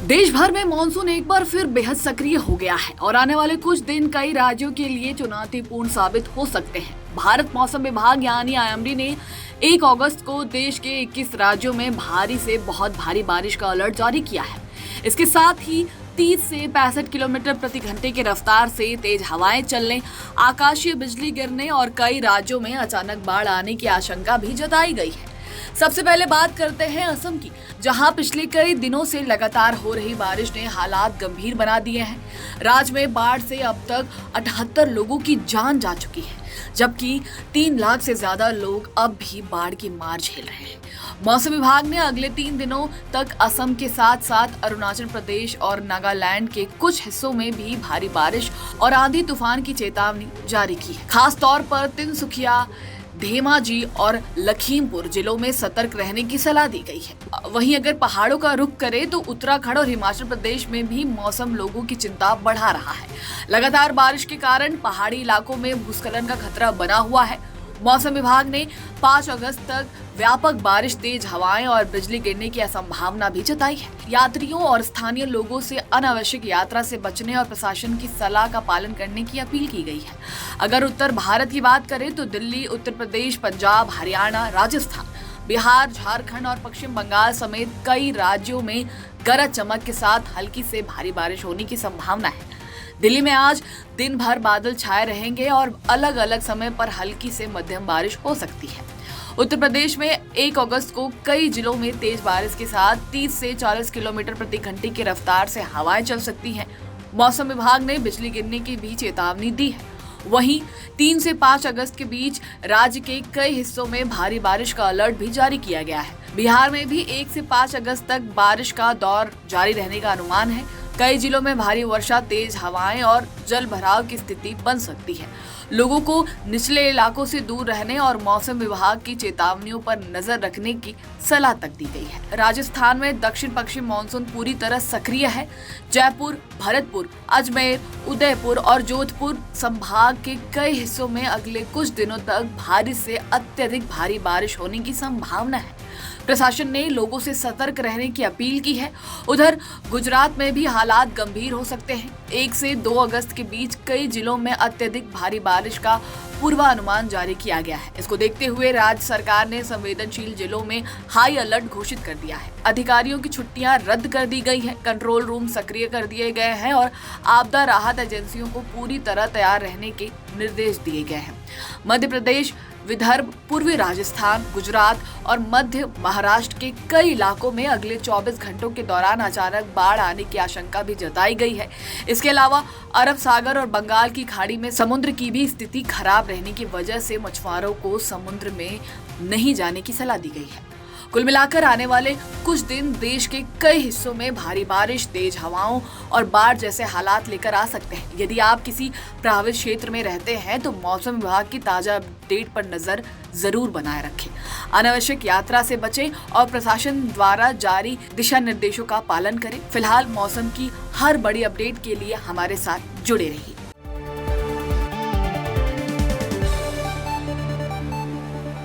देश भर में मानसून एक बार फिर बेहद सक्रिय हो गया है और आने वाले कुछ दिन कई राज्यों के लिए चुनौतीपूर्ण साबित हो सकते हैं। भारत मौसम विभाग यानी आईएमडी ने 1 अगस्त को देश के 21 राज्यों में भारी से बहुत भारी बारिश का अलर्ट जारी किया है। इसके साथ ही 30 से 65 किलोमीटर प्रति घंटे की रफ्तार से तेज हवाएं चलने, आकाशीय बिजली गिरने और कई राज्यों में अचानक बाढ़ आने की आशंका भी जताई गई है। सबसे पहले बात करते हैं असम की, जहां पिछले कई दिनों से लगातार हो रही बारिश ने हालात गंभीर बना दिए हैं। राज्य में बाढ़ से अब तक 78 लोगों की जान जा चुकी है, जबकि 3 लाख से ज्यादा लोग अब भी बाढ़ की मार झेल रहे हैं। मौसम विभाग ने अगले 3 दिनों तक असम के साथ साथ अरुणाचल प्रदेश और नागालैंड के कुछ हिस्सों में भी भारी बारिश और आंधी तूफान की चेतावनी जारी की है। खास तौर पर तिनसुकिया, धेमाजी और लखीमपुर जिलों में सतर्क रहने की सलाह दी गई है। वहीं अगर पहाड़ों का रुख करें तो उत्तराखंड और हिमाचल प्रदेश में भी मौसम लोगों की चिंता बढ़ा रहा है। लगातार बारिश के कारण पहाड़ी इलाकों में भूस्खलन का खतरा बना हुआ है। मौसम विभाग ने 5 अगस्त तक व्यापक बारिश, तेज हवाएं और बिजली गिरने की संभावना भी जताई है। यात्रियों और स्थानीय लोगों से अनावश्यक यात्रा से बचने और प्रशासन की सलाह का पालन करने की अपील की गई है। अगर उत्तर भारत की बात करें तो दिल्ली, उत्तर प्रदेश, पंजाब, हरियाणा, राजस्थान, बिहार, झारखंड और पश्चिम बंगाल समेत कई राज्यों में गरज चमक के साथ हल्की से भारी बारिश होने की संभावना है। दिल्ली में आज दिन भर बादल छाए रहेंगे और अलग अलग समय पर हल्की से मध्यम बारिश हो सकती है। उत्तर प्रदेश में 1 अगस्त को कई जिलों में तेज बारिश के साथ 30 से 40 किलोमीटर प्रति घंटे की रफ्तार से हवाएं चल सकती हैं। मौसम विभाग ने बिजली गिरने की भी चेतावनी दी है। वहीं 3 से 5 अगस्त के बीच राज्य के कई हिस्सों में भारी बारिश का अलर्ट भी जारी किया गया है। बिहार में भी 1 से 5 अगस्त तक बारिश का दौर जारी रहने का अनुमान है। कई जिलों में भारी वर्षा, तेज हवाएं और जल भराव की स्थिति बन सकती है। लोगों को निचले इलाकों से दूर रहने और मौसम विभाग की चेतावनियों पर नजर रखने की सलाह तक दी गई है। राजस्थान में दक्षिण पश्चिम मानसून पूरी तरह सक्रिय है। जयपुर, भरतपुर, अजमेर, उदयपुर और जोधपुर संभाग के कई हिस्सों में अगले कुछ दिनों तक भारी से अत्यधिक भारी बारिश होने की संभावना है। प्रशासन ने लोगों से सतर्क रहने की अपील की है। उधर गुजरात में भी हालात गंभीर हो सकते हैं। 1 से 2 अगस्त के बीच कई जिलों में अत्यधिक भारी बारिश का पूर्वानुमान जारी किया गया है। इसको देखते हुए राज्य सरकार ने संवेदनशील जिलों में हाई अलर्ट घोषित कर दिया है। अधिकारियों की छुट्टियां रद्द कर दी गई हैं, कंट्रोल रूम सक्रिय कर दिए गए हैं और आपदा राहत एजेंसियों को पूरी तरह तैयार रहने के निर्देश दिए गए हैं। मध्य प्रदेश, विदर्भ, पूर्वी राजस्थान, गुजरात और मध्य महाराष्ट्र के कई इलाकों में अगले 24 घंटों के दौरान अचानक बाढ़ आने की आशंका भी जताई गई है। इसके अलावा अरब सागर और बंगाल की खाड़ी में समुद्र की भी स्थिति खराब रहने की वजह से मछुआरों को समुद्र में नहीं जाने की सलाह दी गई है। कुल मिलाकर आने वाले कुछ दिन देश के कई हिस्सों में भारी बारिश, तेज हवाओं और बाढ़ जैसे हालात लेकर आ सकते हैं। यदि आप किसी प्रभावित क्षेत्र में रहते हैं तो मौसम विभाग की ताजा अपडेट पर नजर जरूर बनाए रखें। अनावश्यक यात्रा से बचें और प्रशासन द्वारा जारी दिशा निर्देशों का पालन करें। फिलहाल मौसम की हर बड़ी अपडेट के लिए हमारे साथ जुड़े रहिए।